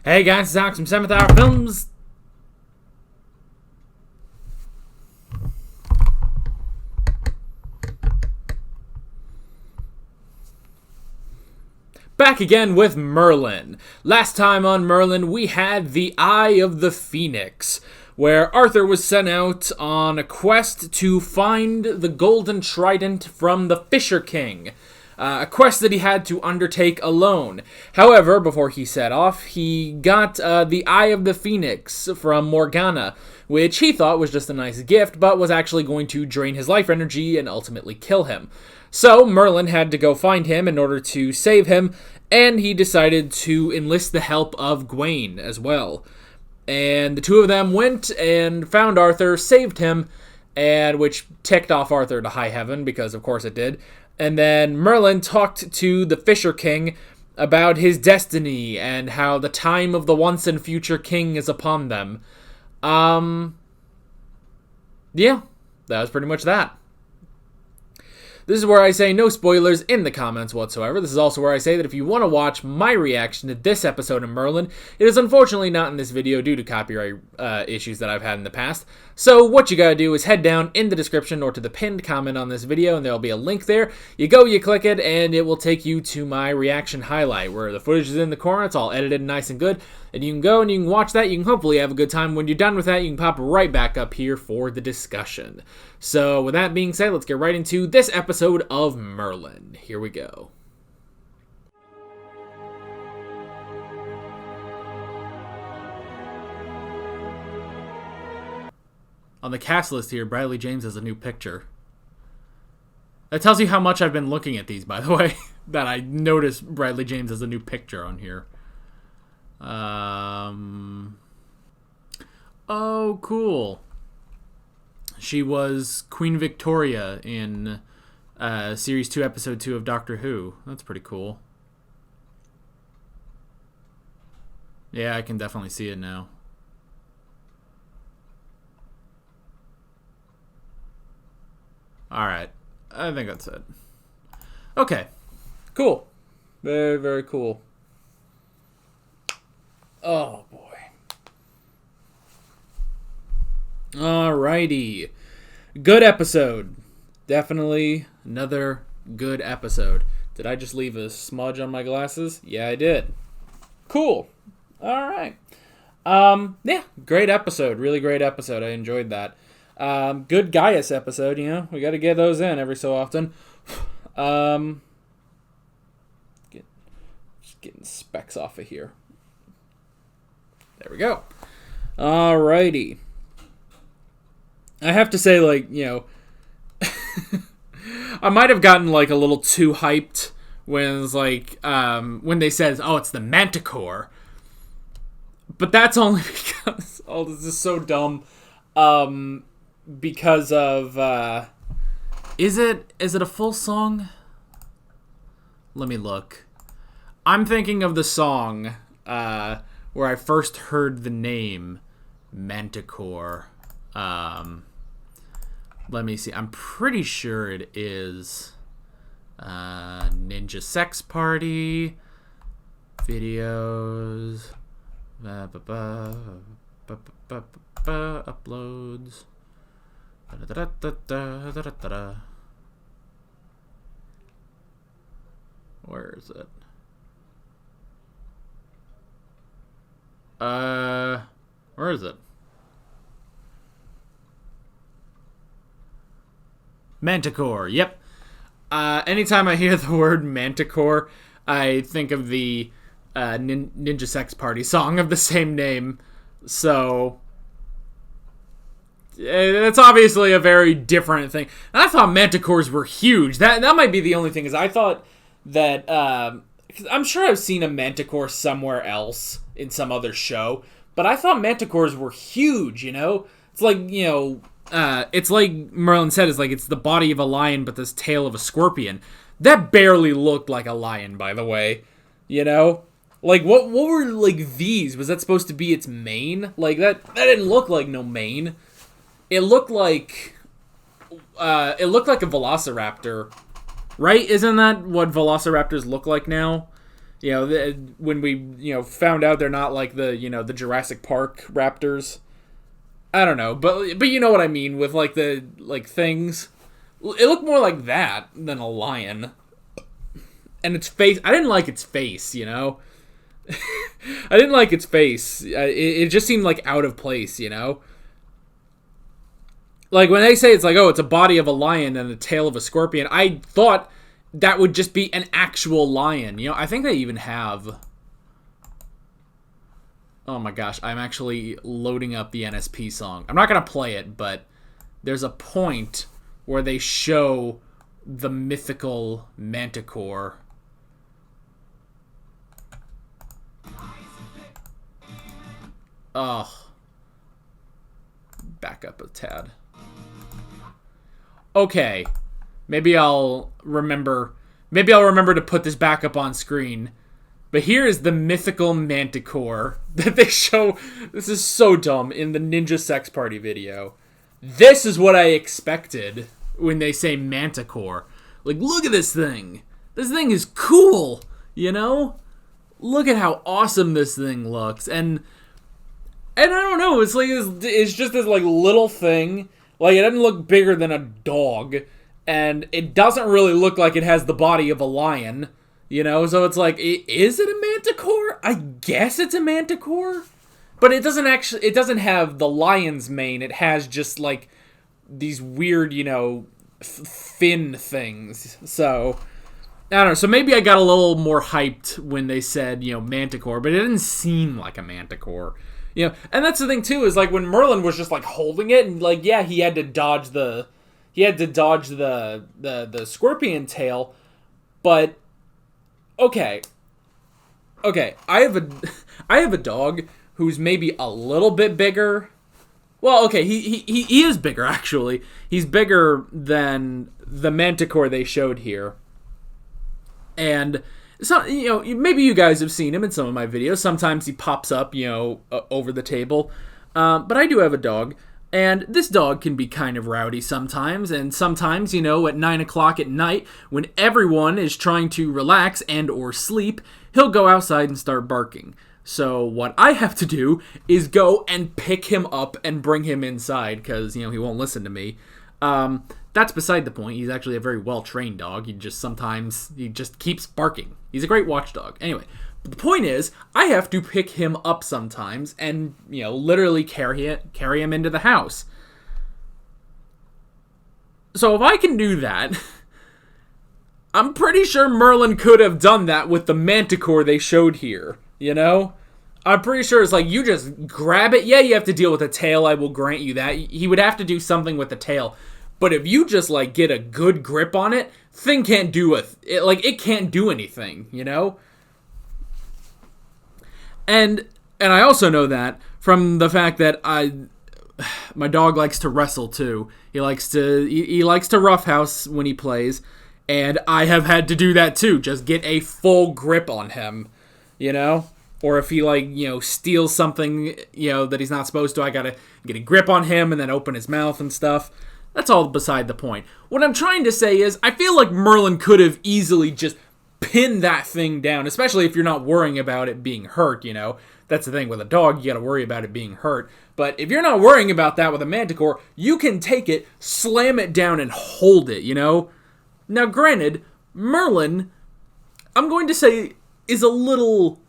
Hey guys, it's Alex from 7th Hour Films. Back again with Merlin. Last time on Merlin, we had the Eye of the Phoenix, where Arthur was sent out on a quest to find the Golden Trident from the Fisher King. A quest that he had to undertake alone. However, before he set off, he got the Eye of the Phoenix from Morgana, which he thought was just a nice gift, but was actually going to drain his life energy and ultimately kill him. So Merlin had to go find him in order to save him, and he decided to enlist the help of Gawain as well. And the two of them went and found Arthur, saved him, and which ticked off Arthur to high heaven, because of course it did. And then Merlin talked to the Fisher King about his destiny and how the time of the once and future king is upon them. Yeah, that was pretty much that. This is where I say no spoilers in the comments whatsoever. This is also where I say that if you want to watch my reaction to this episode of Merlin, it is unfortunately not in this video due to copyright issues that I've had in the past. So what you gotta do is head down in the description or to the pinned comment on this video, and there'll be a link there. You go, you click it, and it will take you to my reaction highlight, where the footage is in the corner. It's all edited and nice and good. And you can go and you can watch that. You can hopefully have a good time. When you're done with that, you can pop right back up here for the discussion. So with that being said, let's get right into this episode of Merlin. Here we go. On the cast list here, Bradley James has a new picture. That tells you how much I've been looking at these, by the way. That I noticed Bradley James has a new picture on here. Oh, cool. She was Queen Victoria in Series 2, Episode 2 of Doctor Who. That's pretty cool. Yeah, I can definitely see it now. Alright. I think that's it. Okay. Cool. Very, very cool. Oh, boy. Alrighty. Good episode. Definitely another good episode. Did I just leave a smudge on my glasses? Yeah, I did. Cool. Alright. Yeah, great episode. Really great episode. I enjoyed that. Good Gaius episode, you know. We gotta get those in every so often. Just getting specs off of here. There we go. Alrighty. I have to say, like, you know, I might have gotten, like, a little too hyped when it's like, when they said, oh, it's the Manticore. But that's only because, oh, this is so dumb. Because of, is it a full song? Let me look. I'm thinking of the song, where I first heard the name Manticore. Let me see. I'm pretty sure it is Ninja Sex Party videos uploads. Where is it? Where is it? Manticore, yep. Anytime I hear the word Manticore, I think of the Ninja Sex Party song of the same name. So, it's obviously a very different thing. And I thought Manticores were huge. That might be the only thing, is I thought that, cause I'm sure I've seen a Manticore somewhere else in some other show, but I thought Manticores were huge, you know? It's like, you know, it's like Merlin said, it's like it's the body of a lion but this tail of a scorpion. That barely looked like a lion, by the way. You know? Like, what were, like, these? Was that supposed to be its mane? Like, that didn't look like no mane. It looked like a velociraptor. Right? Isn't that what velociraptors look like now? When we, found out they're not like the Jurassic Park raptors. I don't know, but you know what I mean with like the things. It looked more like that than a lion. And its face, I didn't like its face, I didn't like its face. It just seemed like out of place, Like when they say it's like, oh, it's a body of a lion and the tail of a scorpion, I thought that would just be an actual lion. I think they even have... Oh my gosh, I'm actually loading up the NSP song. I'm not going to play it, but there's a point where they show the mythical manticore. Ugh. Back up a tad. Okay. Maybe I'll remember to put this back up on screen. But here is the mythical manticore that they show. This is so dumb in the Ninja Sex Party video. This is what I expected when they say manticore. Like, look at this thing. This thing is cool, Look at how awesome this thing looks. And I don't know, it's like it's just this like little thing. Like, it doesn't look bigger than a dog, and it doesn't really look like it has the body of a lion, So it's like, is it a manticore? I guess it's a manticore, but it doesn't have the lion's mane. It has just like these weird, fin things. So I don't know. So maybe I got a little more hyped when they said, manticore, but it didn't seem like a manticore. And that's the thing too, is like when Merlin was just like holding it and like, yeah, he had to dodge the scorpion tail, but okay, I have a dog who's maybe a little bit bigger. Well, okay, he is bigger actually. He's bigger than the manticore they showed here, and. So, maybe you guys have seen him in some of my videos. Sometimes he pops up, over the table. But I do have a dog, and this dog can be kind of rowdy sometimes. And sometimes, at 9 o'clock at night, when everyone is trying to relax and or sleep, he'll go outside and start barking. So what I have to do is go and pick him up and bring him inside, because, he won't listen to me. That's beside the point. He's actually a very well-trained dog. He just keeps barking. He's a great watchdog. Anyway, but the point is, I have to pick him up sometimes and, literally carry him into the house. So if I can do that, I'm pretty sure Merlin could have done that with the manticore they showed here, I'm pretty sure it's like, you just grab it. Yeah, you have to deal with the tail. I will grant you that. He would have to do something with the tail. But if you just, like, get a good grip on it, thing can't do it can't do anything, And I also know that from the fact that my dog likes to wrestle, too. He likes to roughhouse when he plays, and I have had to do that, too. Just get a full grip on him, Or if he, steals something, that he's not supposed to, I gotta get a grip on him and then open his mouth and stuff. That's all beside the point. What I'm trying to say is, I feel like Merlin could have easily just pinned that thing down, especially if you're not worrying about it being hurt, That's the thing with a dog, you gotta worry about it being hurt. But if you're not worrying about that with a manticore, you can take it, slam it down, and hold it, Now, granted, Merlin, I'm going to say, is a little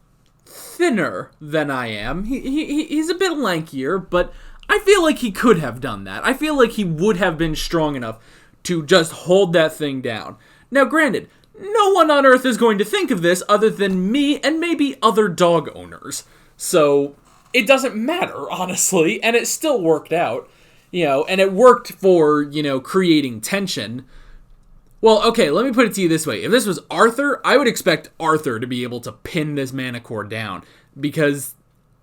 thinner than I am. He's a bit lankier, but I feel like he could have done that. I feel like he would have been strong enough to just hold that thing down. Now, granted, no one on Earth is going to think of this other than me and maybe other dog owners. So, it doesn't matter, honestly, and it still worked out. And it worked for, creating tension. Well, okay, let me put it to you this way. If this was Arthur, I would expect Arthur to be able to pin this manticore down, because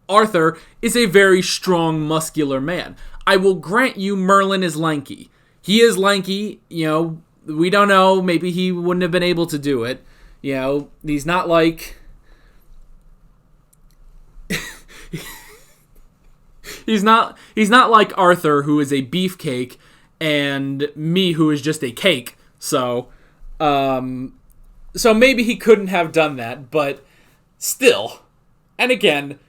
Arthur is a very strong, muscular man. I will grant you Merlin is lanky. He is lanky, we don't know, maybe he wouldn't have been able to do it. He's not like... he's not like Arthur, who is a beefcake, and me, who is just a cake. So maybe he couldn't have done that, but Still, and again,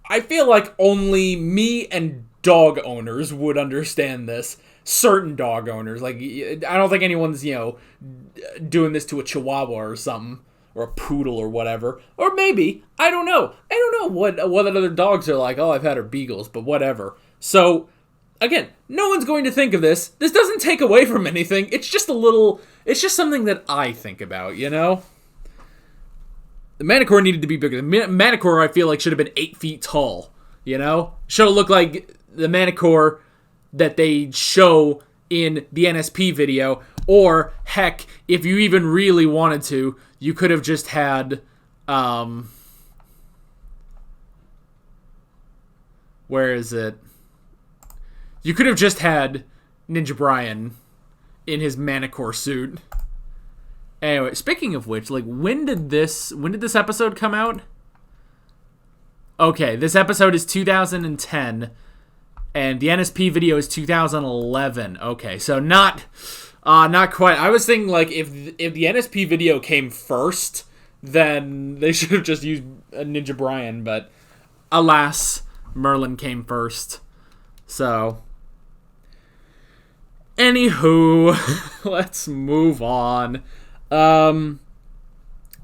I feel like only me and dog owners would understand this. Certain dog owners. Like, I don't think anyone's, doing this to a chihuahua or something. Or a poodle or whatever. Or maybe. I don't know. I don't know what other dogs are like. Oh, I've had her beagles, but whatever. So, again, no one's going to think of this. This doesn't take away from anything. It's just something that I think about, The Manticore needed to be bigger. The Manticore, I feel like, should have been 8 feet tall, Should have looked like the Manticore that they show in the NSP video. Or, heck, if you even really wanted to, you could have just had, where is it? You could have just had Ninja Brian in his Manticore suit. Anyway, speaking of which, when did this episode come out? Okay, this episode is 2010, and the NSP video is 2011. Okay, so not quite. I was thinking, if the NSP video came first, then they should have just used Ninja Brian, but alas, Merlin came first. So, anywho, let's move on.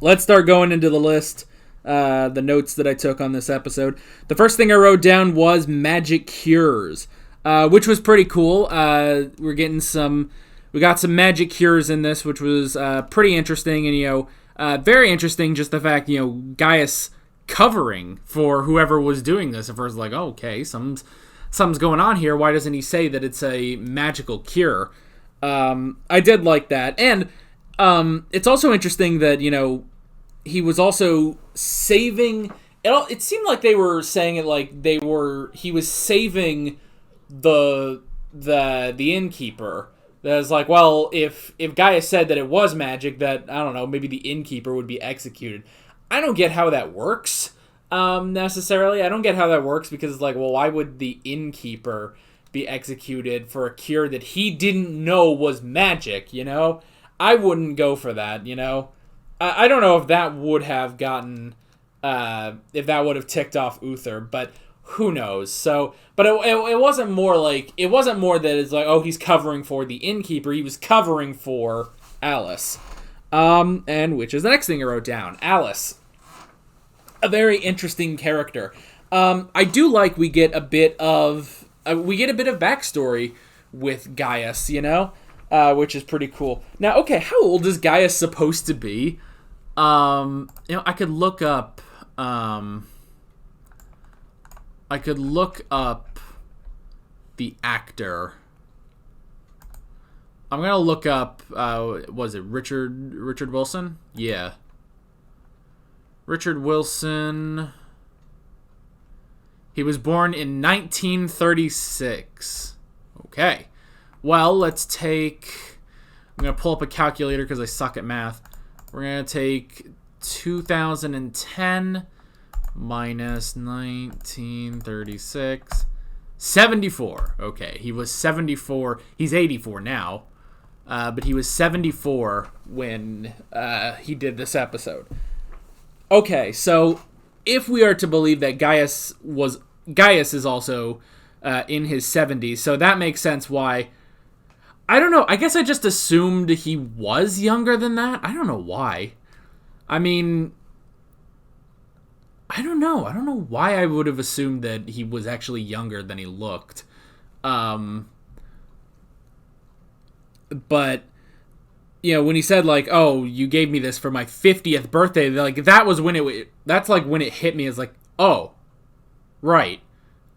Let's start going into the list, the notes that I took on this episode. The first thing I wrote down was magic cures, which was pretty cool. We got some magic cures in this, which was pretty interesting, and very interesting. Just the fact, Gaius covering for whoever was doing this. At first, oh, okay, something's going on here. Why doesn't he say that it's a magical cure? I did like that, and it's also interesting that he was also saving. It seemed like they were saying it like he was saving the innkeeper. That was like, well, if Gaius said that it was magic, that, I don't know, maybe the innkeeper would be executed. I don't get how that works, necessarily. I don't get how that works, because it's like, well, why would the innkeeper be executed for a cure that he didn't know was magic, I wouldn't go for that, I don't know if that would have gotten, if that would have ticked off Uther, but who knows? So, but it wasn't more that it's like, oh, he's covering for the innkeeper. He was covering for Alice. And which is the next thing I wrote down. Alice. A very interesting character. I do like we get a bit of backstory with Gaius, which is pretty cool. Now, okay, how old is Gaius supposed to be? I could look up the actor. I'm gonna look up. Was it Richard Wilson? Yeah. Richard Wilson. He was born in 1936. Okay. Well, let's take. I'm gonna pull up a calculator because I suck at math. We're gonna take 2010. Minus 1936. 74. Okay, he was 74. He's 84 now. But he was 74 when he did this episode. Okay, so if we are to believe that Gaius is also in his 70s, so that makes sense why. I don't know. I guess I just assumed he was younger than that. I don't know why. I mean, I don't know. I don't know why I would have assumed that he was actually younger than he looked. But, when he said, oh, you gave me this for my 50th birthday, that was when that's when it hit me as oh, right.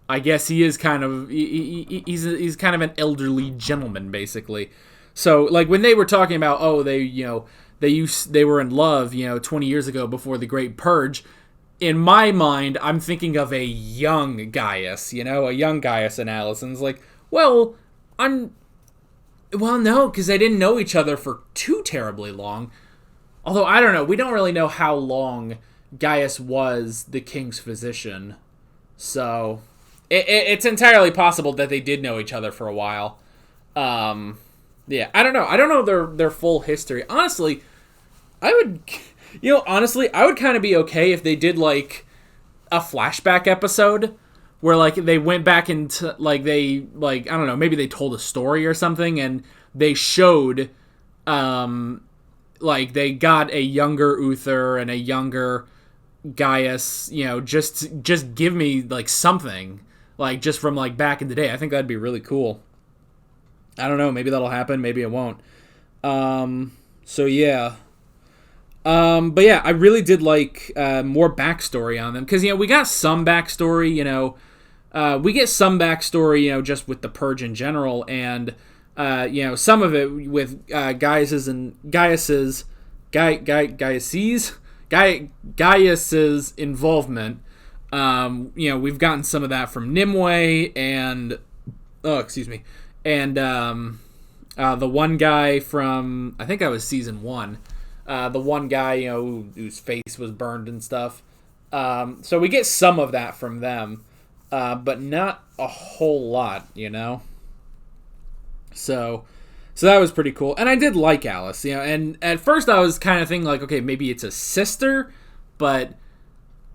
I guess he is kind of, he's kind of an elderly gentleman, basically. So, when they were talking about, oh, they were in love, 20 years ago before the Great Purge, in my mind, I'm thinking of a young Gaius, a young Gaius and Alice. And it's well, no, because they didn't know each other for too terribly long. Although, I don't know, we don't really know how long Gaius was the king's physician. So, it's entirely possible that they did know each other for a while. Yeah, I don't know. I don't know their full history. Honestly, I would Honestly, I would kind of be okay if they did like a flashback episode where like they went back into like I don't know, maybe they told a story or something and they showed like they got a younger Uther and a younger Gaius, just give me like something like just from like back in the day. I think that'd be really cool. I don't know, maybe that'll happen, maybe it won't. So yeah. But yeah, I really did like more backstory on them because we got some backstory. We get some backstory. Just with the Purge in general, and some of it with Gaius's involvement. We've gotten some of that from Nimue and and the one guy from I think that was season 1. The one guy, whose face was burned and stuff. So we get some of that from them, but not a whole lot, So that was pretty cool. And I did like Alice, and at first I was kind of thinking like, okay, maybe it's a sister, but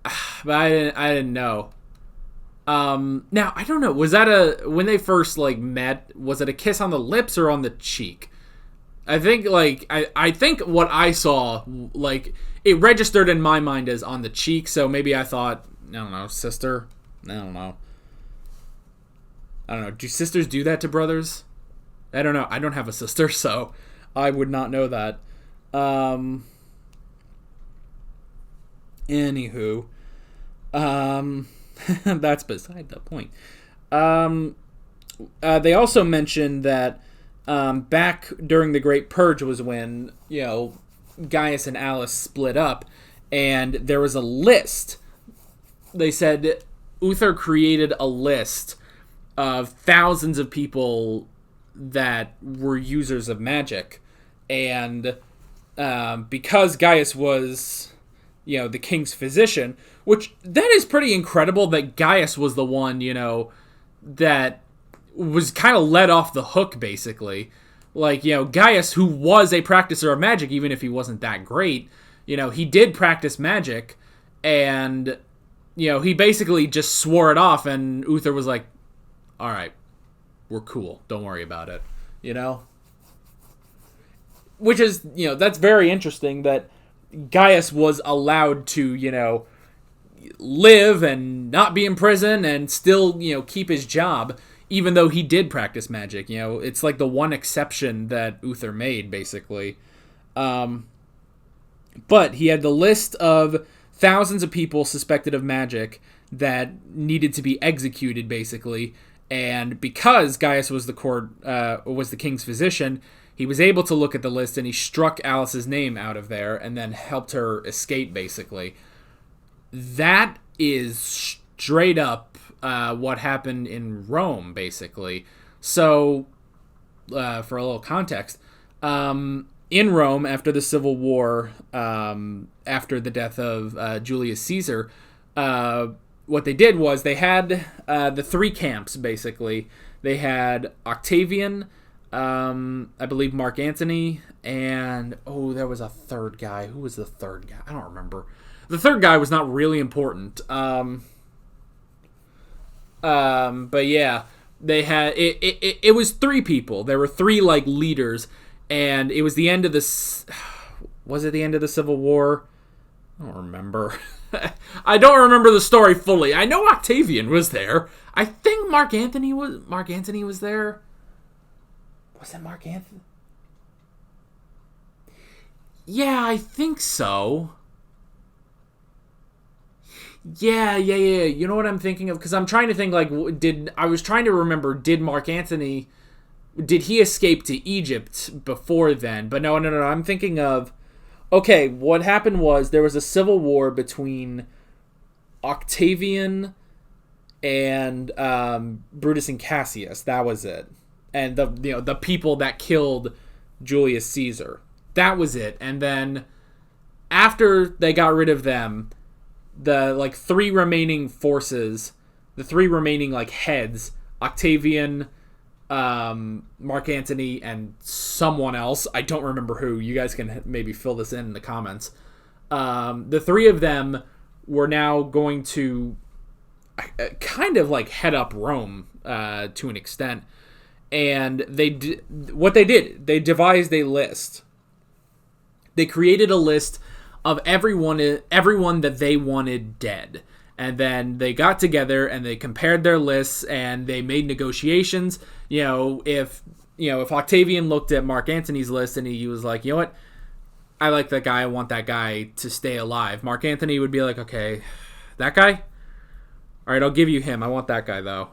I didn't know. Now, I don't know. Was that when they first like met, was it a kiss on the lips or on the cheek? I think I think what I saw, like, it registered in my mind as on the cheek, so maybe I thought, I don't know, sister? I don't know. Do sisters do that to brothers? I don't know. I don't have a sister, so I would not know that. Anywho. That's beside the point. They also mentioned that back during the Great Purge was when, Gaius and Alice split up, and there was a list. They said Uther created a list of thousands of people that were users of magic, and because Gaius was, the king's physician, which that is pretty incredible that Gaius was the one, that was kind of let off the hook, basically. Like, Gaius, who was a practicer of magic, even if he wasn't that great, he did practice magic, and, he basically just swore it off, and Uther was like, all right, we're cool, don't worry about it, Which is, that's very interesting that Gaius was allowed to, live and not be in prison and still, keep his job, even though he did practice magic. It's like the one exception that Uther made, basically. But he had the list of thousands of people suspected of magic that needed to be executed, basically. And because Gaius was the king's physician, he was able to look at the list and he struck Alice's name out of there and then helped her escape, basically. That is straight up what happened in Rome, basically. So, for a little context, in Rome, after the Civil War, after the death of Julius Caesar, what they did was they had the 3 camps, basically. They had Octavian, I believe Mark Antony, and, there was a third guy. Who was the third guy? I don't remember. The third guy was not really important. But yeah, they had it was 3 people. There were 3 like leaders, and it was the end of the. Was it the end of the Civil War? I don't remember. I don't remember the story fully. I know Octavian was there. I think Mark Antony was there. Was it Mark Antony? Yeah, I think so. Yeah. You know what I'm thinking of? Because I'm trying to think, like, I was trying to remember, did Mark Antony, did he escape to Egypt before then? But no, I'm thinking of, okay, what happened was there was a civil war between Octavian and Brutus and Cassius. That was it. And the people that killed Julius Caesar. That was it. And then after they got rid of them, the 3 remaining forces, the 3 remaining heads, Octavian, Mark Antony, and someone else, I don't remember who, you guys can maybe fill this in the comments, the three of them were now going to kind of like head up Rome to an extent. And they devised a list. They created a list of everyone that they wanted dead. And then they got together and they compared their lists and they made negotiations. If Octavian looked at Mark Antony's list and he was like, you know what? I like that guy. I want that guy to stay alive. Mark Antony would be like, okay, that guy? All right, I'll give you him. I want that guy, though.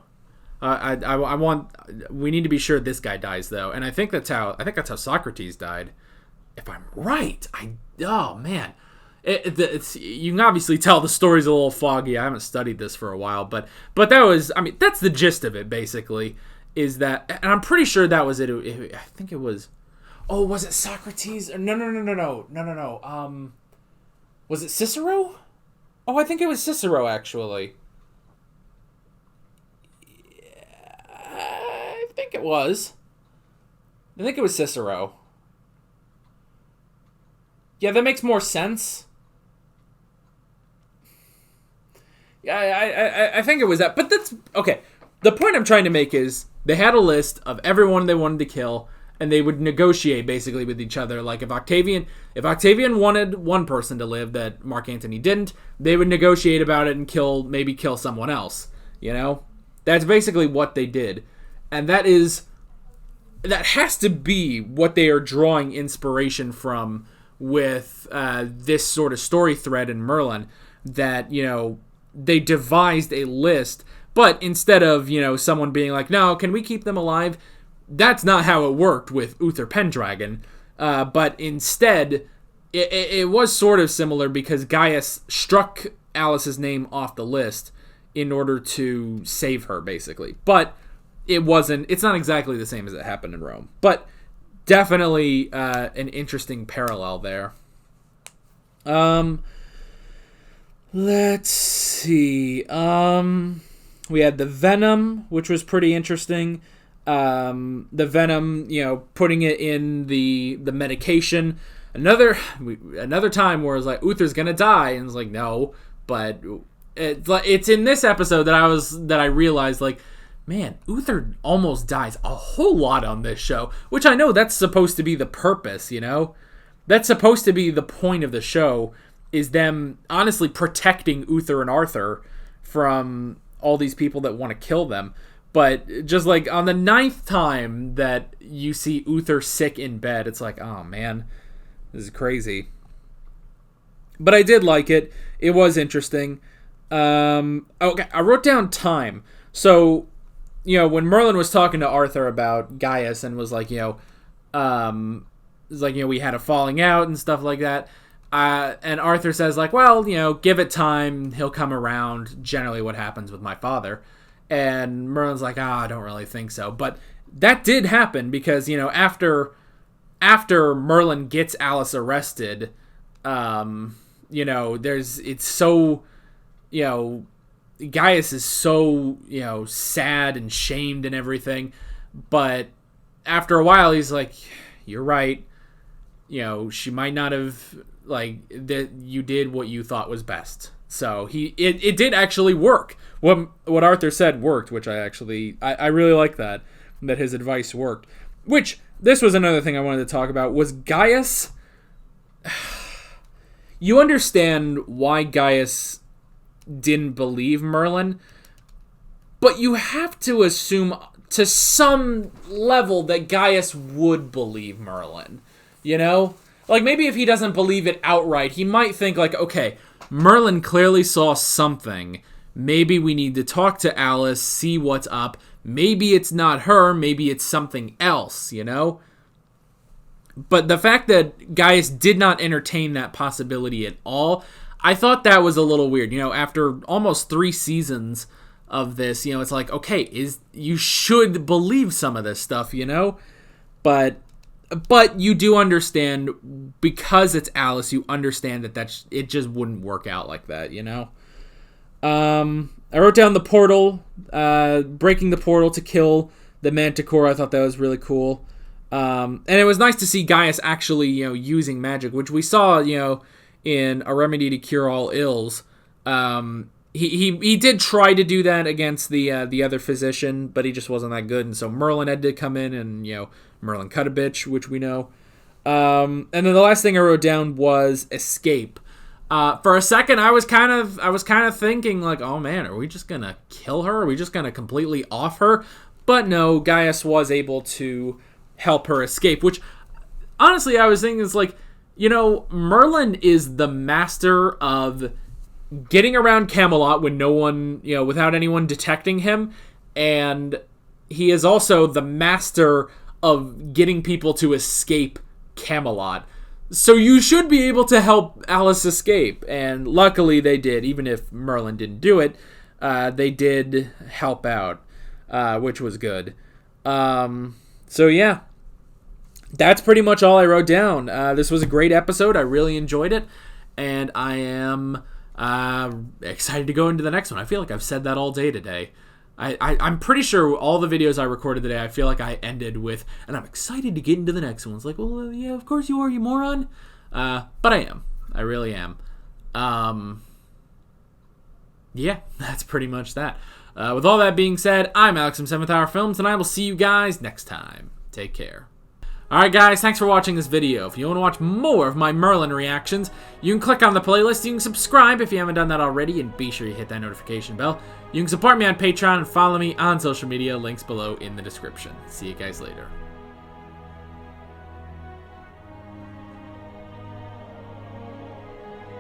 We need to be sure this guy dies, though. And I think that's how Socrates died. If I'm right. Oh, man. You can obviously tell the story's a little foggy. I haven't studied this for a while, but that's the gist of it, basically, is that, and I'm pretty sure that was it. I think it was, was it Socrates? No. Was it Cicero? Oh, I think it was Cicero, actually. I think it was Cicero. Yeah, that makes more sense. Yeah, I think it was that. But that's... Okay, the point I'm trying to make is they had a list of everyone they wanted to kill, and they would negotiate, basically, with each other. Like, if Octavian wanted one person to live that Mark Antony didn't, they would negotiate about it and maybe kill someone else, That's basically what they did. And that has to be what they are drawing inspiration from with this sort of story thread in Merlin, that, they devised a list, but instead of, someone being like, no, can we keep them alive? That's not how it worked with Uther Pendragon. But instead, it was sort of similar because Gaius struck Alice's name off the list in order to save her, basically. But it's not exactly the same as it happened in Rome. But definitely an interesting parallel there. Let's see. We had the venom, which was pretty interesting. The venom, putting it in the medication. Another time where it's like, Uther's gonna die, and it's like, no, but it's in this episode that I realized, like, man, Uther almost dies a whole lot on this show, which I know that's supposed to be the purpose, That's supposed to be the point of the show, is them honestly protecting Uther and Arthur from all these people that want to kill them. But just like on the 9th time that you see Uther sick in bed, it's like, oh man, this is crazy. But I did like it. It was interesting. Okay, I wrote down time. So, when Merlin was talking to Arthur about Gaius and was like, we had a falling out and stuff like that. And Arthur says, like, well, give it time. He'll come around. Generally what happens with my father. And Merlin's like, I don't really think so. But that did happen because, after Merlin gets Alice arrested, Gaius is so, sad and shamed and everything. But after a while, he's like, you're right. She might not have, that you did what you thought was best. So it did actually work. What Arthur said worked, which I really like that his advice worked. Which, this was another thing I wanted to talk about, was Gaius. You understand why Gaius didn't believe Merlin, but you have to assume to some level that Gaius would believe Merlin. Like, maybe if he doesn't believe it outright, he might think, like, okay, Merlin clearly saw something. Maybe we need to talk to Alice, see what's up. Maybe it's not her, maybe it's something else, But the fact that Gaius did not entertain that possibility at all, I thought that was a little weird. After almost 3 seasons of this, it's like, okay, you should believe some of this stuff, But you do understand, because it's Alice, you understand that it just wouldn't work out like that, I wrote down the portal, breaking the portal to kill the Manticore. I thought that was really cool. And it was nice to see Gaius actually, using magic, which we saw, in A Remedy to Cure All Ills. He did try to do that against the other physician, but he just wasn't that good, and so Merlin had to come in and, Merlin cut a bitch, which we know. And then the last thing I wrote down was escape. For a second, I was kind of thinking like, oh man, are we just gonna kill her? Are we just gonna completely off her? But no, Gaius was able to help her escape, which honestly I was thinking is like, Merlin is the master of getting around Camelot when no one, without anyone detecting him, and he is also the master of getting people to escape Camelot. So you should be able to help Alice escape, and luckily they did. Even if Merlin didn't do it, they did help out, which was good. So yeah, that's pretty much all I wrote down. This was a great episode. I really enjoyed it, and I am excited to go into the next one. I feel like I've said that all day today. I'm pretty sure all the videos I recorded today, I feel like I ended with, and I'm excited to get into the next one. It's like, well, yeah, of course you are, you moron. But I am. I really am. Yeah, that's pretty much that. With all that being said, I'm Alex from 7th Hour Films, and I will see you guys next time. Take care. Alright guys, thanks for watching this video. If you want to watch more of my Merlin reactions, you can click on the playlist, you can subscribe if you haven't done that already, and be sure you hit that notification bell. You can support me on Patreon and follow me on social media, links below in the description. See you guys later.